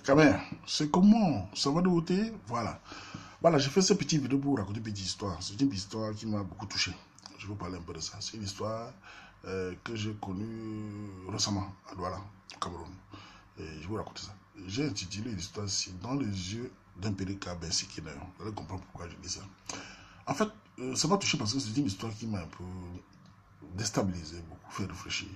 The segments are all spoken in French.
Quand même, c'est comment? Ça va de côté? Voilà. Voilà, j'ai fait cette petite vidéo pour raconter une petite histoire. C'est une histoire qui m'a beaucoup touché. Je vais vous parler un peu de ça. C'est une histoire que j'ai connue récemment à Douala, au Cameroun. Et je vais vous raconter ça. J'ai intitulé l'histoire ici Dans les yeux d'un pédicard Ben Sikina. Vous allez comprendre pourquoi je dis ça. En fait, ça m'a touché parce que c'est une histoire qui m'a un peu déstabilisé, beaucoup fait réfléchir.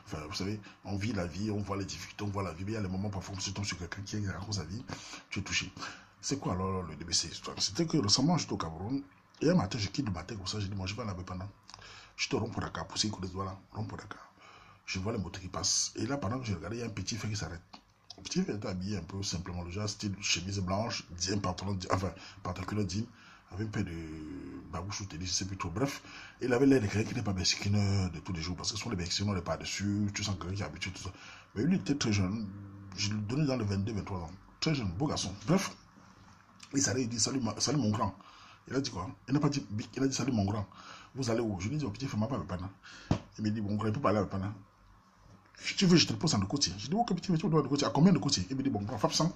Enfin, vous savez, on vit la vie, on voit les difficultés, on voit la vie, mais il y a les moments parfois où tu tombes sur quelqu'un qui raconte sa vie, tu es touché. C'est quoi alors le début de cette histoire? C'était que récemment, j'étais au Cameroun, et un matin, je quitte le matin comme ça, j'ai dit, moi, je vais à la Bépana. J'étais au rond pour Dakar, pour ceux qui connaissent, voilà, rond pour Dakar. Je vois les motos qui passent. Et là, pendant que je regardais, il y a un petit fait qui s'arrête. Le petit fait était habillé un peu simplement, le genre style chemise blanche, un pantalon, enfin, pantalon jean, avec un peu de babouche ou télé, je sais plus trop. Bref, il avait l'air de quelqu'un qui n'est pas mexicain de tous les jours, parce que ce sont les mexicains, on n'est pas dessus, tu sens quelqu'un qui est habitué, tout ça. Mais lui, il était très jeune, je lui donnais dans les 22-23 ans. Très jeune, beau garçon. Bref, il s'arrête, il dit salut, salut mon grand. Il a dit quoi? Il n'a pas dit big, il a dit salut mon grand. Vous allez où? Je lui dis, oh petit, fais-moi pas avec Pana. Il me dit, bon, il peut parler avec Pana. Si tu veux, je te le pose en de côté. Je dis, ok, petit, tu dois de côté. À combien de côté? Il me dit, bon, frappe 100.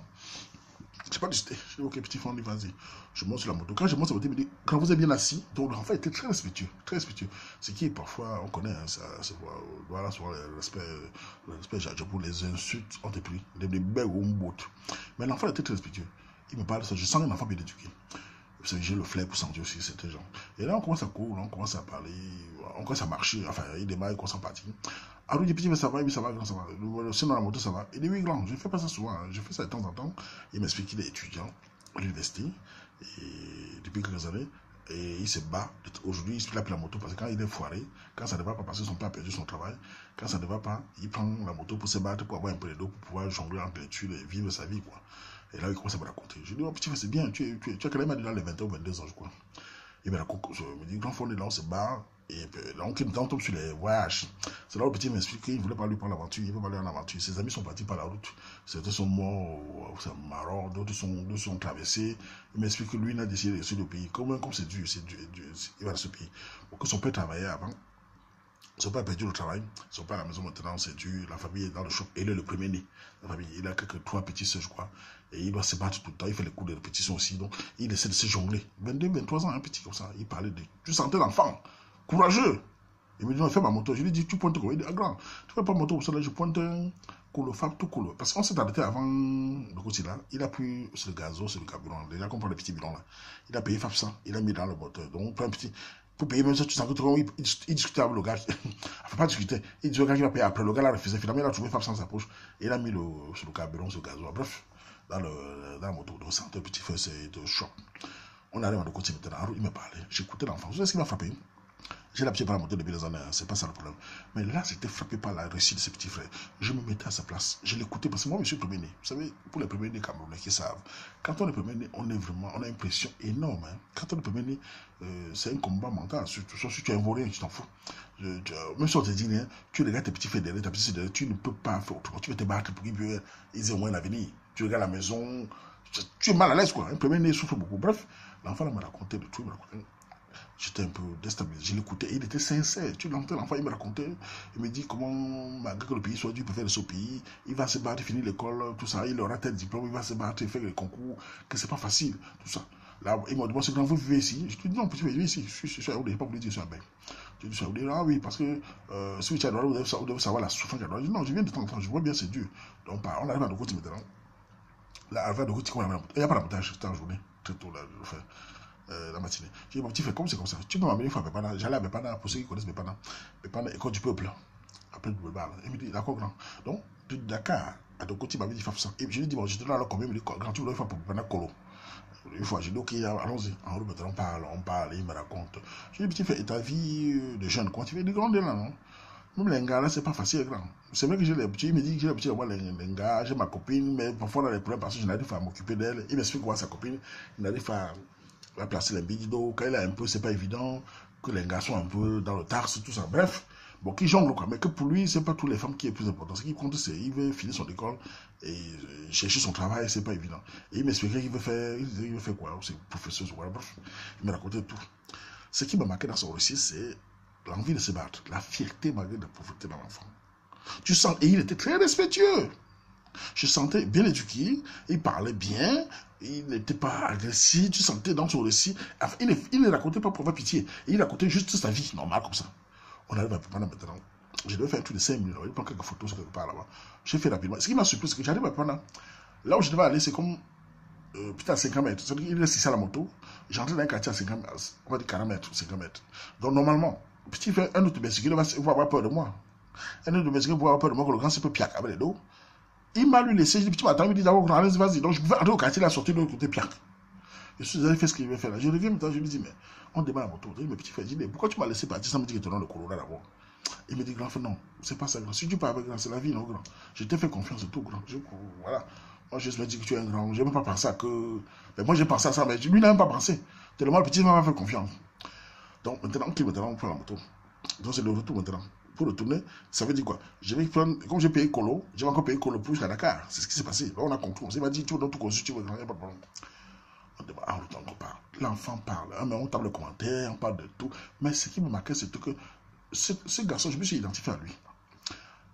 Je n'ai pas discuté. Je dis, ok, petit, fond, vas-y. Je monte sur la moto. Quand je monte sur la moto, il me dit, quand vous êtes bien assis, donc l'enfant était très respectueux. Très respectueux. Ce qui est parfois, on connaît, hein, ça, voilà, sur le respect, pour les insultes, on t'est pris. Les belles ou une botte. Mais l'enfant était très respectueux. Il me parle de ça. Je sens un enfant bien éduqué. Vous savez, j'ai le flair pour sentir aussi c'était gens. Et là, on commence à courir, on commence à parler, on commence à marcher. Enfin, il démarre, il commence à partir. Alors, il dit, petit, mais ça va, ça va, grand, ça va. C'est dans la moto, ça va. Il dit, oui, grand, je ne fais pas ça souvent. Hein. Je fais ça de temps en temps. Il m'explique qu'il est étudiant à l'université depuis quelques années. Et il se bat. Aujourd'hui, il a pris la moto parce que quand il est foiré, quand ça ne va pas parce que son père a perdu son travail, quand ça ne va pas, il prend la moto pour se battre, pour avoir un peu de dos, pour pouvoir jongler entre les tuiles et vivre sa vie, quoi. Et là, il commence à me raconter. Je dis, oh petit, c'est bien, tu as quand même dans les 21 ou 22 ans, je crois. Il me raconte, je me dis, grand fond, là, on se bat, et là, on tombe sur les voyages. C'est là où le petit m'explique qu'il ne voulait pas lui prendre l'aventure, il ne veut pas aller en aventure. Ses amis sont partis par la route. Certains sont morts, c'est marrant, d'autres sont traversés. Il m'explique que lui, il a décidé de rester au pays. Comme c'est dur, il va rester au pays. Pour que son père travaillait avant. Son père a perdu le travail, son père à la maison maintenant, c'est dur, la famille est dans le choc, et il est le premier-né. La famille, il a quelques 3 petits soeurs, je crois, et il doit se battre tout le temps, il fait les coups de répétition aussi, donc il essaie de se jongler. 22, 23 ans, un petit comme ça, il parlait de... Tu sentais l'enfant, courageux. Il me dit, on fait ma moto, je lui dis, tu pointes quoi? Il dit, ah grand, tu fais pas moto pour ça, là, je pointe un colo, fab tout colo. Parce qu'on s'est arrêté avant le côté là, il a pris sur le gazo, sur le carburant, déjà qu'on prend les petits bidons là, il a payé fab 100, il a mis dans le moteur, donc on prend un petit... Pour payer même ça, tu sens que il discutait avec le gars. Enfin, pas discuter. Il disait au gars qu'il va payer après. Le gars l'a refusé. Finalement, il a trouvé Fab dans sa poche. Et il a mis sur le carburant, sur le gazoil. Bref, dans la moto. Donc, c'est un petit feu, c'est de choc. On arrive à le côté maintenant. Il me parlait. J'écoutais l'enfant. Vous savez ce qui m'a frappé? J'ai l'habitude par la moto depuis des années, hein. C'est pas ça le problème. Mais là, j'étais frappé par la réussite de ce petit frère. Je me mettais à sa place. Je l'écoutais parce que moi, je suis premier-né. Vous savez, pour les premiers-nés camerounais qui savent, quand on est premier-né, on a une pression énorme. Hein. Quand on est premier-né, c'est un combat mental. Surtout si tu es un vaurien, tu t'en fous. Même si on te dit, hein, tu regardes tes petits frères derrière, tes petits frères derrière, tu ne peux pas faire autrement. Tu vas te battre pour qu'ils aient au moins l'avenir. Tu regardes la maison, tu es mal à l'aise, quoi. Un premier-né souffre beaucoup. Bref, l'enfant m'a raconté le truc, j'étais un peu déstabilisé, je l'écoutais, il était sincère. Tu l'entends, l'enfant, il me racontait, il me dit comment, malgré que le pays soit dur, il peut faire de ce pays, il va se battre, finir l'école, tout ça, il aura tel diplôme, il va se battre, faire les concours, que c'est pas facile, tout ça. Là, il m'a dit, c'est quand vous vivez ici, je te dis, non, petit, vivez ici, je suis à Yaoundé, pas voulu dire ça, ben. Je dis, ah oui, parce que si vous êtes à Douala, vous devez savoir la souffrance qu'il y a. Je dis, non, je viens de temps en temps, je vois bien, c'est dur. Donc, on arrive à Dokoti maintenant. Là, arrive à Dokoti, il n'y a pas d'avantage, c'était en journée, très tôt, là, je le fais. La matinée. Je dis, mon petit frère, comme c'est comme ça, tu peux m'amener une fois à Bépana. J'allais à Bépana, pour ceux qui connaissent Bépana. Bépana, école du peuple, après le boulevard. Il me dit, d'accord, grand. Donc, de Dakar à Dokoti, il m'avait dit, fais ça. Et je lui ai dit, bon, j'étais là, alors combien? Il me dit, grand, tu voulais faire pour Bépana Colo. Une fois, j'ai dit, ok, allons-y. En route, on parle, il me raconte. Je lui ai dit, petit frère, et ta vie de jeune, comment tu fais de grandir là, non? Même les gars, là, c'est pas facile, grand. C'est vrai que j'ai les petits, il me dit que j'ai les petits, les gars, j'ai ma copine, mais parfois, on a des problèmes parce que je n'arrive pas à m'occuper d'elle. Il m'explique comment sa copine, il n'arrive pas à placer les bidoux, quand il a un peu, c'est pas évident, que les gars sont un peu dans le tarse, tout ça. Bref, bon, qui jongle quoi, mais que pour lui, c'est pas toutes les femmes qui est plus important. Ce qui compte, c'est qu'il veut finir son école et chercher son travail, c'est pas évident. Et il m'expliquait qu'il veut faire quoi, c'est professeur, voilà, bref, il me racontait tout. Ce qui m'a marqué dans son récit, c'est l'envie de se battre, la fierté malgré la pauvreté dans l'enfant. Tu sens, et il était très respectueux. Je sentais bien éduqué, il parlait bien, il n'était pas agressif, tu sentais dans son récit. Enfin, il ne racontait pas pour avoir pitié, il racontait juste sa vie normale comme ça. On arrive à prendre maintenant. Je devais faire un truc de 5 minutes, je vais prendre quelques photos quelque part là-bas. J'ai fait rapidement. Ce qui m'a surpris, c'est que j'arrive à prendre. Là où je devais aller, c'est comme peut-être à 50 mètres. C'est-à-dire qu'il reste ici à la moto. J'entre dans un quartier à 50 mètres, on va dire 40 mètres ou 50 mètres. Donc normalement, petit frère, un autre Mexicain va avoir peur de moi. Un autre Mexicain va avoir peur de moi que le grand c'est peu piac avec les dos. Il m'a lui laissé, je dis, petit matin, il me dit d'abord, vas-y. Donc je pouvais entrer au quartier, il a sorti de l'autre côté piac. Je suis allé faire ce qu'il devait faire là. Je reviens maintenant, je lui dis, mais on démarre la moto. Je dis, mais petit frère, je dis, mais pourquoi tu m'as laissé partir sans me dire que tu es dans le Corona d'abord? Il me dit, grand frère, non, c'est pas ça, grand. Si tu parles avec grand, c'est la vie, non, grand. Je t'ai fait confiance et tout, grand. Voilà. Moi, je me dis que tu es un grand. Je n'ai même pas pensé à que. Mais moi, j'ai pensé à ça, mais lui n'a même pas pensé. Tellement le petit m'a fait confiance. Donc, maintenant, maintenant, on prend la moto. Donc, c'est le retour maintenant. Pour retourner, ça veut dire quoi? Je vais prendre, comme j'ai payé Colo, je vais encore payer Colo pour jusqu'à Dakar. C'est ce qui s'est passé. Là, on a compris. On m'a dit, tu veux dans tout conçu, tu veux grand, il n'y a pas de problème. On débat, en retour, on parle. L'enfant parle. Mais on tape le commentaire, on parle de tout. Mais ce qui me marquait, c'était que ce garçon, je me suis identifié à lui.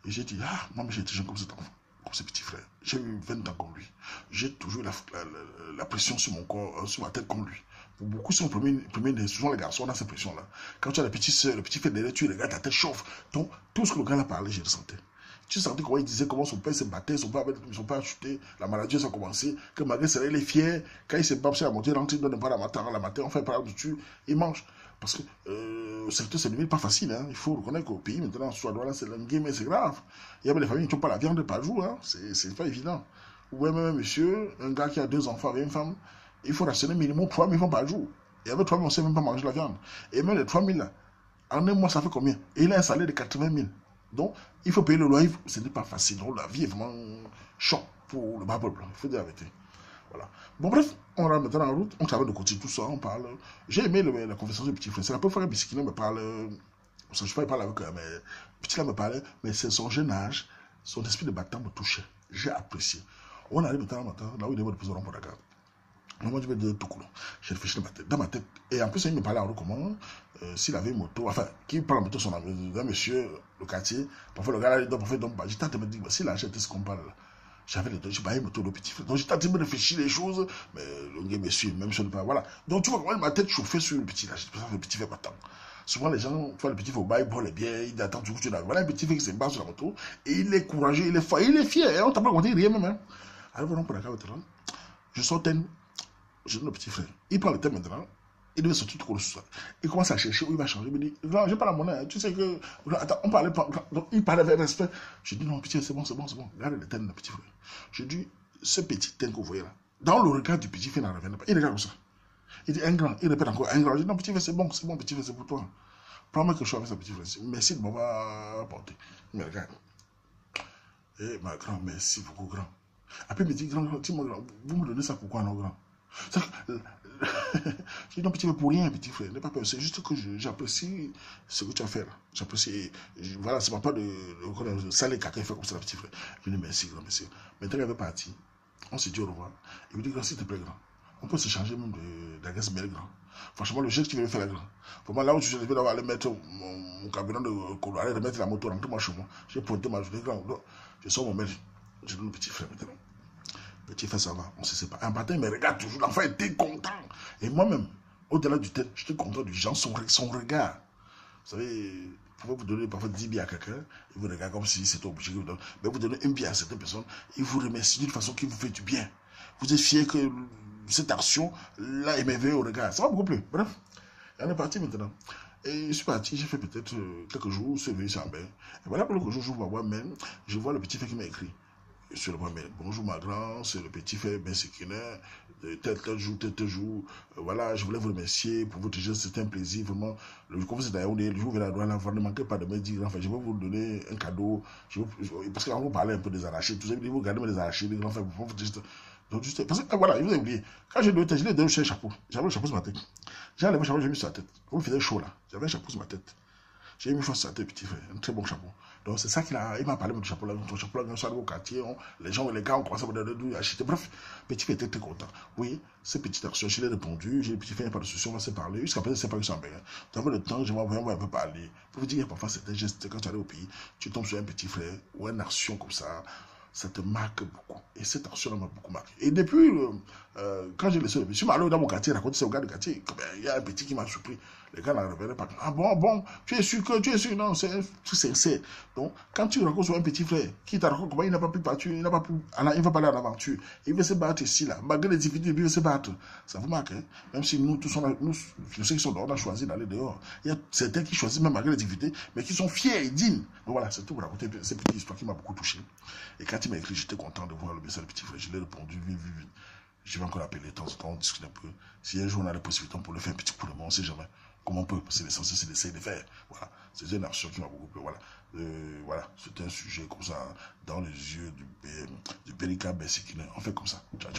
Et j'ai dit, ah, moi, j'ai été jeune comme cet enfant, comme ce petit frère. J'ai eu 20 ans comme lui. J'ai toujours la pression sur mon corps, sur ma tête comme lui. Pour beaucoup, c'est souvent les garçons, on a cette pression-là. Quand tu as la petite soeur, le petit frère derrière, tu regardes, ta tête chauffe. Donc, tout ce que le gars a parlé, je le sentais. Tu sentais comment il disait, comment son père se battait, son père a chuté, la maladie, ça a commencé, que malgré ça, il est fier. Quand il se bat, c'est à monter, il donne pas la matin, on fait par dessus, il mange. Parce que le secteur, c'est pas facile. Hein. Il faut reconnaître qu'au pays, maintenant, soit là, c'est l'engué, mais c'est grave. Il y avait des familles qui n'ont pas la viande par jour. Hein. C'est pas évident. Ou même un monsieur, un gars qui a 2 enfants avec une femme, il faut rationner minimum 3 000 francs par jour. Et avec 3 000, on ne sait même pas manger la viande. Et même les 3 000 là, en un mois, ça fait combien? Et il a un salaire de 80 000. Donc, il faut payer le loyer. Ce n'est pas facile. Donc, la vie est vraiment choc pour le bas peuple. Il faut dire la vérité. Voilà. Bon, bref, on rentre maintenant en route, on travaille de côté, tout ça, on parle. J'ai aimé la conversation du petit frère. C'est la première fois qu'un Bisikina me parle. Je ne sais pas, il parle avec eux, mais le petit là me parlait, mais c'est son jeune âge, son esprit de battant me touchait. J'ai apprécié. On arrive maintenant, là où il est de plus en pour Dakar. Moi, je vais dire tout court. J'ai réfléchi dans ma tête. Et en plus, il me parlait en route comment, s'il avait une moto, enfin, qui parle en moto, son ami, d'un monsieur, le quartier. Parfois, le gars là, il doit parfois, donc, j'ai tenté de me dire, s'il a acheté ce qu'on parle là. J'avais les deux, j'ai pas une moto, le petit frère. Donc j'ai tenté de me réfléchir les choses, mais le gars me suit, même si je ne pas. Voilà. Donc tu vois comment ma tête chauffait sur le petit là. J'ai pensé que le petit fait pas tant. Souvent les gens, tu vois, le petit fait au bail, il boit les biens, il attend toujours que tu l'as. Voilà un petit fait qui se bat sur la moto, et il est courageux, il est fort, il est fier. Et on t'a pas raconté rien même. Hein. Alors voilà pour la carte maintenant. Je sors je donne le petit frère. Il prend le thème maintenant. Il devait sortir tout le soir. Il commence à chercher où il va changer. Il me dit, non, j'ai pas la monnaie. Tu sais que. Attends, on parlait pas. Donc, il parlait avec respect. Je dis, non, pitié, c'est bon. Regarde le thème, le petit frère. Je dis, ce petit thème que vous voyez là, dans le regard du petit frère, il n'en revenait pas. Il regarde comme ça. Il dit, un grand. Il répète encore, un grand. Je dis, non, petit frère, c'est bon, petit frère, c'est pour toi. Prends-moi quelque chose avec ça, petit frère. Merci de m'avoir apporté. Il me regarde. Eh, ma grand, merci beaucoup, grand. Après, il me dit, grand, dis-moi, grand, vous me donnez ça pourquoi, non, grand? Je dis non, petit frère, pour rien, petit frère, n'aie pas peur. C'est juste que j'apprécie ce que tu as fait là. J'apprécie. Voilà, c'est pas de saler caca fait comme ça, petit frère. Je lui dis merci, grand, merci. Maintenant, il avait parti. On s'est dit au revoir. Il me dit, grand, s'il te plaît, grand. On peut s'échanger même d'adresse mail, grand. Franchement, le geste que tu veux faire, grand. Pour moi, là où je devais aller mettre mon camion de Colo, aller remettre la moto, rentrer moi chez moi. J'ai pointé ma journée, grand. Je sors mon mail. Je donne le petit frère maintenant. Petit frère, ça va, on se sépare. Un matin, il me regarde toujours, l'enfant était content. Et moi-même, au-delà du tête, j'étais content du genre, son regard. Vous savez, vous pouvez vous donner parfois 10 billets à quelqu'un, il vous regarde comme si c'était obligé. Mais vous donnez un billet à certaines personnes, il vous remercie d'une façon qui vous fait du bien. Vous êtes fier que cette action, là, émerveille au regard. Ça va beaucoup plus. Bref, on est parti maintenant. Et je suis parti, j'ai fait peut-être quelques jours, c'est venu sans bain. Et voilà, pour quelques jours, je vois même, je vois le petit frère qui m'a écrit. Sur le premier, bonjour ma grand, c'est le petit frère Ben Sekina, tel jour, voilà, je voulais vous remercier pour votre geste, c'était un plaisir, vraiment. Le jour c'est d'ailleurs, le jour où vous allez voir, ne manquez pas de me dire, enfin, je vais vous donner un cadeau, parce qu'on vous parlait un peu des arachides, tout ça, vous regardez les arachides, les grands frères, pour votre geste. Donc, juste, parce que voilà, vous avez oublié, quand j'ai donné, je l'ai donné sur un chapeau, j'avais le chapeau sur ma tête. J'ai enlevé le chapeau, j'ai mis sur la tête, comme il faisait chaud là, j'avais un chapeau sur ma tête. J'ai mis sur la tête, petit frère, un très bon chapeau. Donc c'est ça qu'il m'a parlé de chapeau là. Ton chapeau là, quand je suis arrivé au quartier, les gens, les gars ont commencé à me donner acheter. Bref, petit frère était très content. Oui, ces petites actions, je l'ai répondu. J'ai dit, petit frère, il n'y a pas de souci, on va se parler. Jusqu'à présent, c'est pas que ça en bien. Tu avais le temps, je vais un peu parler. Pour vous dire, parfois, c'est un geste, quand tu arrives au pays, tu tombes sur un petit frère ou une action comme ça. ça te marque beaucoup. Et cette action m'a beaucoup marqué. Et depuis, quand j'ai laissé, je suis allé dans mon quartier, raconter ça au gars du quartier. Il y a un petit qui m'a surpris. Les gars n'en revenaient pas. Ah bon, tu es sûr que tu es sûr? Non, c'est tout sincère. Donc, quand tu racontes sur un petit frère qui t'a raconté comment il n'a pas pu partir, il n'a pas pu, il va pas aller à l'aventure. Il veut se battre ici, là. Malgré les difficultés, il veut se battre. Ça vous marque, hein? Même si nous, tous, nous, ceux qui sont dehors, on a choisi d'aller dehors. Il y a certains qui choisissent même malgré les difficultés, mais qui sont fiers et dignes. Donc voilà, c'est tout pour raconter cette petite histoire qui m'a beaucoup touché. Et quand il m'a écrit, j'étais content de voir le message du petit frère. Je l'ai répondu, oui. Je vais encore l'appeler de temps en temps, on discute un peu. Si un jour on a la possibilité, on peut le faire un petit coup de main, on ne sait jamais comment on peut, parce que l'essentiel c'est d'essayer de faire. Voilà, c'est une action qui m'a beaucoup plu. Voilà, c'est un sujet comme ça, dans les yeux du Bélika Bessikine. On fait comme ça. Ciao,